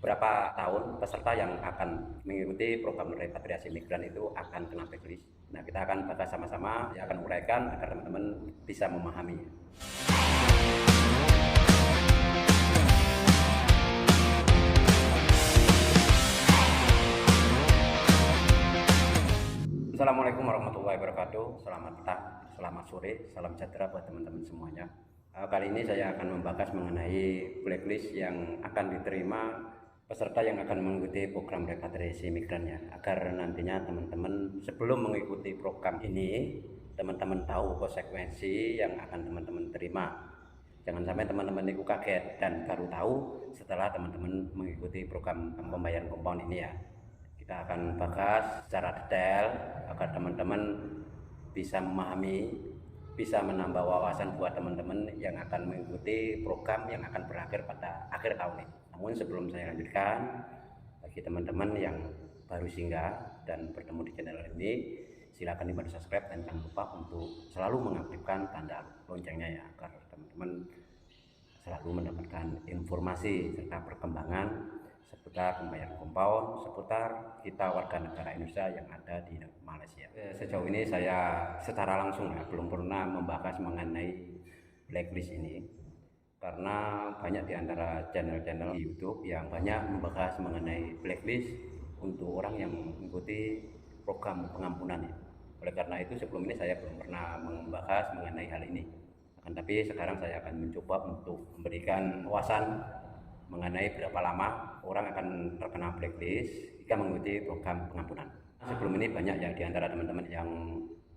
berapa tahun peserta yang akan mengikuti program repatriasi migran itu akan kena blacklist. Nah, kita akan bahas sama-sama, yang akan uraikan agar teman-teman bisa memahami. Assalamualaikum warahmatullahi wabarakatuh. Selamat petang, selamat sore, salam sejahtera buat teman-teman semuanya. Kali ini saya akan membahas mengenai blacklist yang akan diterima peserta yang akan mengikuti program repatriasi migrannya, agar nantinya teman-teman sebelum mengikuti program ini teman-teman tahu konsekuensi yang akan teman-teman terima. Jangan sampai teman-teman itu kaget dan baru tahu setelah teman-teman mengikuti program pembayaran compound ini ya. Kita akan bahas secara detail agar teman-teman bisa memahami, bisa menambah wawasan buat teman-teman yang akan mengikuti program yang akan berakhir pada akhir tahun ini. Namun sebelum saya lanjutkan, bagi teman-teman yang baru singgah dan bertemu di channel ini, silakan dibantu subscribe dan jangan lupa untuk selalu mengaktifkan tanda loncengnya ya, agar teman-teman selalu mendapatkan informasi serta perkembangan seputar pembayaran compound, seputar kita warga negara Indonesia yang ada di Malaysia. Sejauh ini saya secara langsung ya belum pernah membahas mengenai blacklist ini, karena banyak di antara channel-channel di YouTube yang banyak membahas mengenai blacklist untuk orang yang mengikuti program pengampunan ya. Oleh karena itu sebelum ini saya belum pernah membahas mengenai hal ini. Akan tapi sekarang saya akan mencoba untuk memberikan wawasan mengenai berapa lama orang akan terkena blacklist jika mengikuti program pengampunan. Sebelum ini banyak ya di antara teman-teman yang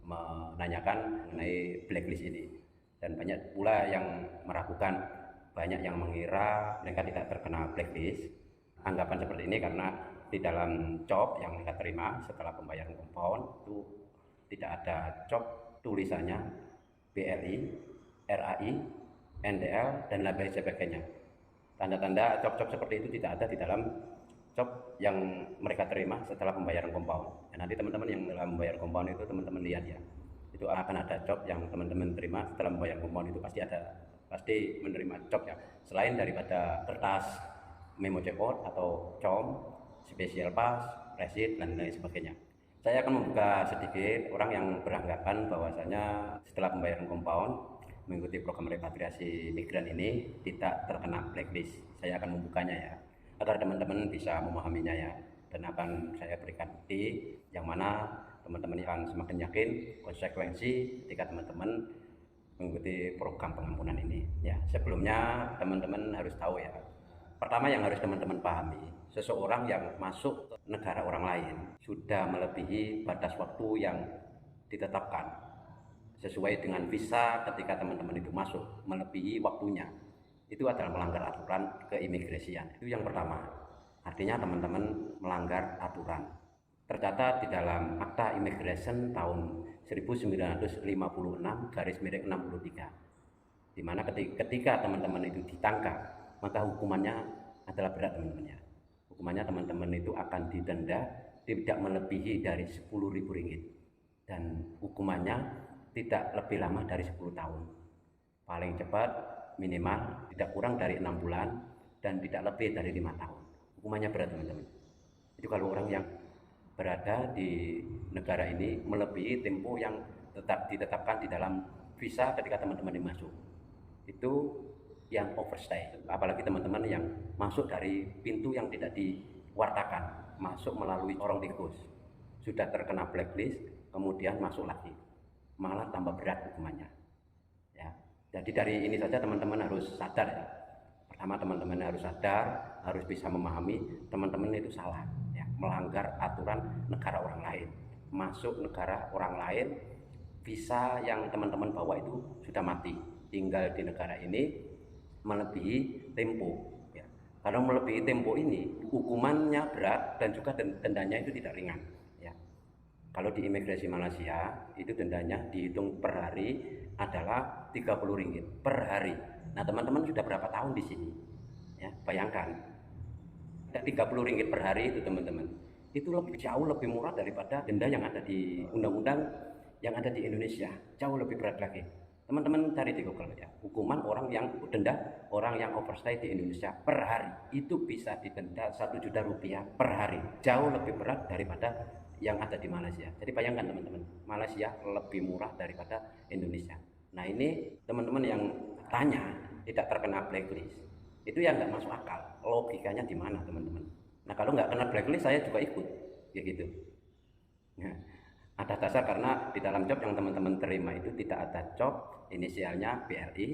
menanyakan mengenai blacklist ini, dan banyak pula yang meragukan, banyak yang mengira mereka tidak terkena blacklist. Anggapan seperti ini karena di dalam job yang mereka terima setelah pembayaran compound itu tidak ada job tulisannya BLI, RAI, NDL dan lain sebagainya. Tanda-tanda job-job seperti itu tidak ada di dalam job yang mereka terima setelah pembayaran compound. Dan nanti teman-teman yang dalam membayar compound itu teman-teman lihat ya, itu akan ada job yang teman-teman terima setelah membayar compound itu pasti menerima job ya, selain daripada kertas memo cepot atau com, special pass, receipt dan lain sebagainya. Saya akan membuka sedikit orang yang beranggapan bahwasanya setelah pembayaran compound mengikuti program repatriasi migran ini tidak terkena blacklist. Saya akan membukanya ya, agar teman-teman bisa memahaminya ya, dan akan saya berikan bukti yang mana teman-teman akan semakin yakin konsekuensi ketika teman-teman mengikuti program pengampunan ini ya. Sebelumnya teman-teman harus tahu ya, pertama yang harus teman-teman pahami, seseorang yang masuk ke negara orang lain sudah melebihi batas waktu yang ditetapkan sesuai dengan visa. Ketika teman-teman itu masuk melebihi waktunya, itu adalah melanggar aturan keimigrasian. Itu yang pertama, artinya teman-teman melanggar aturan. Tercatat di dalam Akta Immigration tahun 1956 /63, di mana ketika teman-teman itu ditangkap, maka hukumannya adalah berat teman-teman ya. Hukumannya teman-teman itu akan didenda tidak melebihi dari Rp10.000, dan hukumannya tidak lebih lama dari 10 tahun. Paling cepat minimal tidak kurang dari 6 bulan dan tidak lebih dari 5 tahun. Hukumannya berat teman-teman. Itu kalau orang yang berada di negara ini melebihi tempo yang tetap ditetapkan di dalam visa ketika teman-teman masuk. Itu yang overstay. Apalagi teman-teman yang masuk dari pintu yang tidak diwartakan, masuk melalui lorong tikus, sudah terkena blacklist, kemudian masuk lagi, malah tambah berat hukumannya ya. Jadi dari ini saja teman-teman harus sadar ya. Pertama, teman-teman harus sadar, harus bisa memahami teman-teman itu salah ya, melanggar aturan negara orang lain, masuk negara orang lain, visa yang teman-teman bawa itu sudah mati, tinggal di negara ini melebihi tempo ya. Kalau melebihi tempo ini hukumannya berat dan juga dendanya itu tidak ringan. Kalau di imigrasi Malaysia itu dendanya dihitung per hari adalah Rp30 per hari. Nah, teman-teman sudah berapa tahun di sini? Ya, bayangkan. Rp30 per hari itu teman-teman. Itu jauh lebih murah daripada denda yang ada di undang-undang yang ada di Indonesia. Jauh lebih berat lagi. Teman-teman cari di Google ya, hukuman orang yang denda orang yang overstay di Indonesia per hari itu bisa didenda 1 juta rupiah per hari, jauh lebih berat daripada yang ada di Malaysia. Jadi bayangkan teman-teman, Malaysia lebih murah daripada Indonesia. Nah ini teman-teman yang tanya tidak terkena blacklist, itu yang nggak masuk akal, logikanya di mana teman-teman? Nah kalau nggak kena blacklist saya juga ikut, ya gitu. Nah, ada dasar karena di dalam job yang teman-teman terima itu tidak ada job inisialnya BRI,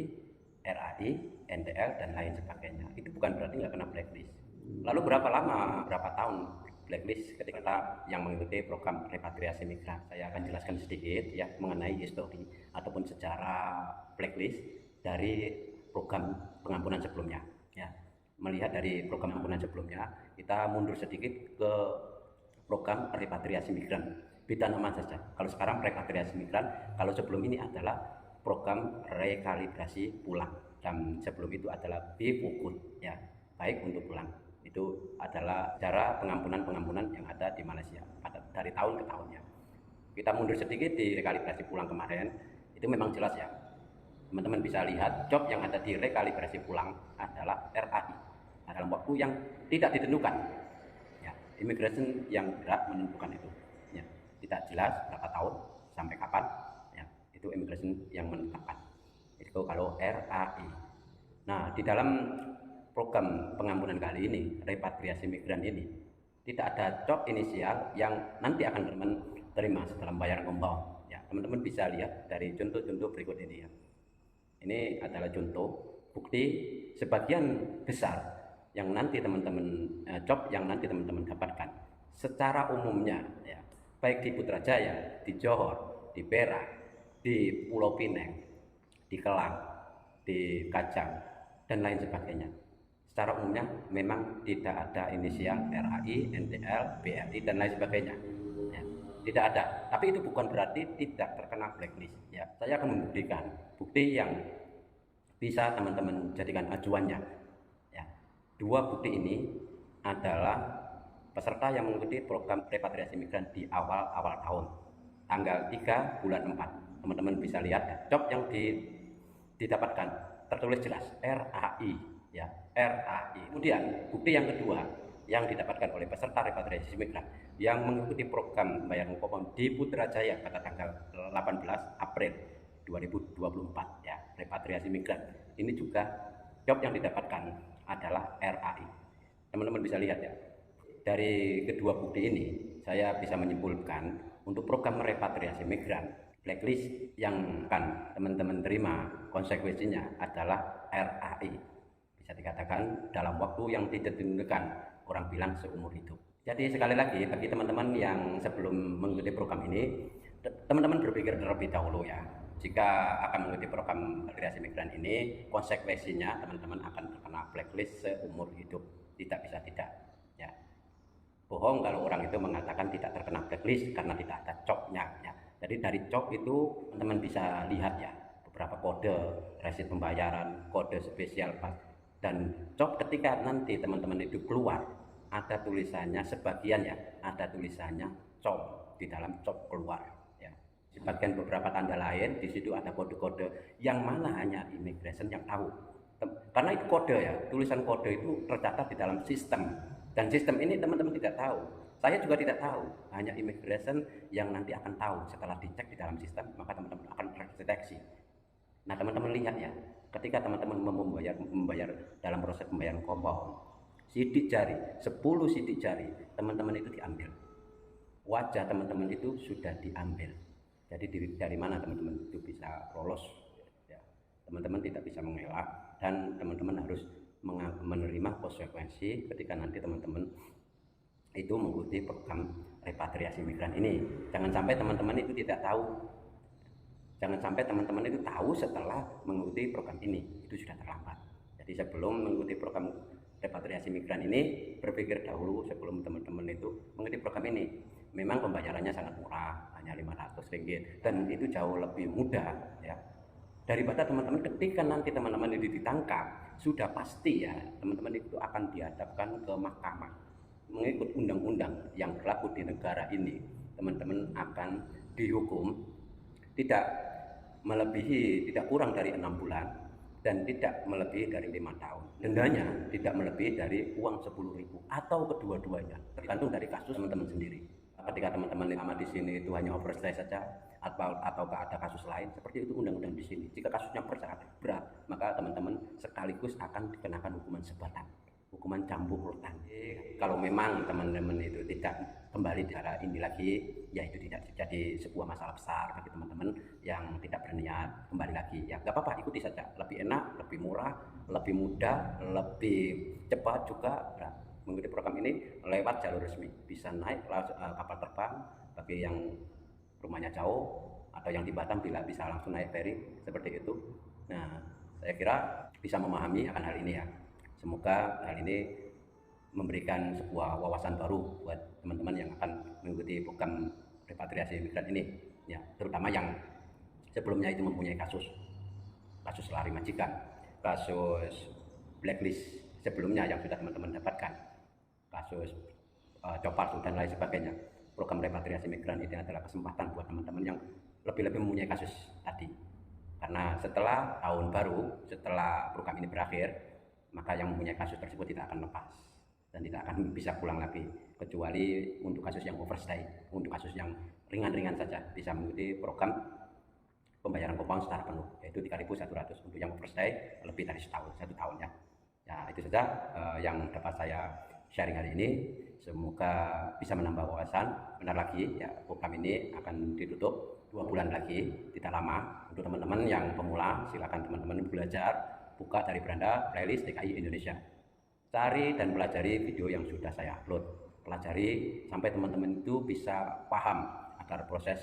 RAI, NTL dan lain sebagainya. Itu bukan berarti nggak kena blacklist. Lalu berapa lama, berapa tahun blacklist ketika kita yang mengikuti program repatriasi migran? Saya akan jelaskan sedikit ya mengenai histori ataupun sejarah blacklist dari program pengampunan sebelumnya. Ya, melihat dari program pengampunan sebelumnya, kita mundur sedikit ke program repatriasi migran. Beda nama saja. Kalau sekarang repatriasi migran, kalau sebelum ini adalah program rekalibrasi pulang, dan sebelum itu adalah BPUKUT ya, baik untuk pulang. Itu adalah cara pengampunan yang ada di Malaysia dari tahun ke tahunnya. Kita mundur sedikit di rekalibrasi pulang kemarin, itu memang jelas ya. Teman-teman bisa lihat job yang ada di rekalibrasi pulang adalah RAI dalam waktu yang tidak ditentukan. Ya, immigration yang berat menentukan itu. Ya, tidak jelas berapa tahun sampai kapan. Ya, itu immigration yang menetapkan. Itu kalau RAI. Nah, di dalam program pengampunan kali ini, repatriasi migran ini, tidak ada job inisial yang nanti akan teman-teman terima setelah membayar compound. Ya, teman-teman bisa lihat dari contoh-contoh berikut ini ya. Ini adalah contoh bukti sebagian besar yang nanti teman-teman job yang nanti teman-teman dapatkan secara umumnya ya, baik di Putrajaya, di Johor, di Perak, di Pulau Pinang, di Kelang, di Kajang dan lain sebagainya. Secara umumnya memang tidak ada inisial RAI, NTL, BRI dan lain sebagainya. Ya, tidak ada. Tapi itu bukan berarti tidak terkena blacklist. Ya, saya akan membuktikan bukti yang bisa teman-teman jadikan acuannya. Ya, dua bukti ini adalah peserta yang mengikuti program repatriasi migran di awal-awal tahun, tanggal 3 bulan 4. Teman-teman bisa lihat ya, job yang didapatkan tertulis jelas RAI ya, RAI. Kemudian bukti yang kedua yang didapatkan oleh peserta repatriasi migran yang mengikuti program pembayaran kupon di Putrajaya pada tanggal 18 April 2024 ya, repatriasi migran. Ini juga job yang didapatkan adalah RAI. Teman-teman bisa lihat ya. Dari kedua bukti ini saya bisa menyimpulkan untuk program repatriasi migran, blacklist yang akan teman-teman terima konsekuensinya adalah RAI. Bisa dikatakan dalam waktu yang tidak ditentukan, orang bilang seumur hidup. Jadi sekali lagi bagi teman-teman yang sebelum mengikuti program ini, teman-teman berpikir terlebih dahulu ya. Jika akan mengikuti program repatriasi migran ini, konsekuensinya teman-teman akan terkena blacklist seumur hidup. Tidak bisa tidak. Ya. Bohong kalau orang itu mengatakan tidak terkena blacklist karena tidak ada jobnya. Ya. Jadi dari job itu teman-teman bisa lihat ya beberapa kode resit pembayaran, kode spesial pas, dan job ketika nanti teman-teman itu keluar ada tulisannya sebagian ya, ada tulisannya job di dalam job keluar. Ya. Sebagian beberapa tanda lain di situ ada kode-kode yang mana hanya immigration yang tahu. Karena itu kode ya, tulisan kode itu tercatat di dalam sistem. Dan sistem ini teman-teman tidak tahu, saya juga tidak tahu, hanya immigration yang nanti akan tahu setelah dicek di dalam sistem, maka teman-teman akan terdeteksi. Nah teman-teman lihat ya, ketika teman-teman membayar dalam proses pembayaran compound, sidik jari, 10 sidik jari, teman-teman itu diambil. Wajah teman-teman itu sudah diambil. Jadi dari mana teman-teman itu bisa lolos? Ya, teman-teman tidak bisa mengelak dan teman-teman harus menerima konsekuensi ketika nanti teman-teman itu mengikuti program repatriasi migran ini. Jangan sampai teman-teman itu tidak tahu. Jangan sampai teman-teman itu tahu setelah mengikuti program ini. Itu sudah terlambat. Jadi sebelum mengikuti program repatriasi migran ini, berpikir dahulu sebelum teman-teman itu mengikuti program ini. Memang pembayarannya sangat murah, hanya Rp500 dan itu jauh lebih mudah ya. Daripada teman-teman ketika nanti teman-teman itu ditangkap, sudah pasti ya teman-teman itu akan dihadapkan ke mahkamah mengikut undang-undang yang berlaku di negara ini. Teman-teman akan dihukum tidak melebihi tidak kurang dari 6 bulan dan tidak melebihi dari 5 tahun. Dendanya tidak melebihi dari uang 10.000 atau kedua-duanya, tergantung dari kasus teman-teman sendiri. Ketika teman-teman lama di sini itu hanya overstay saja atau ada kasus lain, seperti itu undang-undang di sini. Jika kasusnya berat, maka teman-teman sekaligus akan dikenakan hukuman sebatang, hukuman cambuk rotan. Kalau memang teman-teman itu tidak kembali di arah ini lagi, ya itu tidak jadi sebuah masalah besar bagi teman-teman yang tidak berniat kembali lagi. Ya nggak apa-apa, ikuti saja. Lebih enak, lebih murah, lebih mudah, lebih cepat juga. Nah, mengikuti program ini lewat jalur resmi, bisa naik kapal terbang bagi yang rumahnya jauh atau yang di Batam bila bisa langsung naik ferry seperti itu. Nah, saya kira bisa memahami akan hal ini ya. Semoga hal ini memberikan sebuah wawasan baru buat teman-teman yang akan mengikuti program repatriasi migran ini, ya, terutama yang sebelumnya itu mempunyai kasus lari majikan, kasus blacklist sebelumnya yang sudah teman-teman dapatkan, kasus copar dan lain sebagainya. Program repatriasi migran ini adalah kesempatan buat teman-teman yang lebih-lebih mempunyai kasus tadi, karena setelah tahun baru, setelah program ini berakhir, maka yang mempunyai kasus tersebut tidak akan lepas dan tidak akan bisa pulang lagi, kecuali untuk kasus yang overstay. Untuk kasus yang ringan-ringan saja bisa mengikuti program pembayaran compound secara penuh, yaitu 3.100. Untuk yang overstay lebih dari 1 tahun ya. Ya itu saja yang dapat saya sharing hari ini. Semoga bisa menambah wawasan. Benar lagi ya, program ini akan ditutup 2 bulan lagi, tidak lama. Untuk teman-teman yang pemula, silakan teman-teman belajar, buka dari beranda playlist DKI Indonesia. Cari dan pelajari video yang sudah saya upload. Pelajari sampai teman-teman itu bisa paham agar proses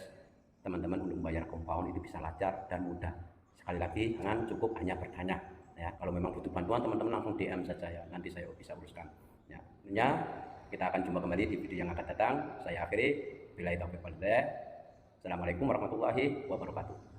teman-teman untuk membayar compound itu bisa lancar dan mudah. Sekali lagi, jangan cukup hanya bertanya. Ya, kalau memang butuh bantuan, teman-teman langsung DM saja ya. Nanti saya bisa uruskan. Ya, kita akan jumpa kembali di video yang akan datang. Saya akhiri. Billahi taufiq wal hidayah. Assalamualaikum warahmatullahi wabarakatuh.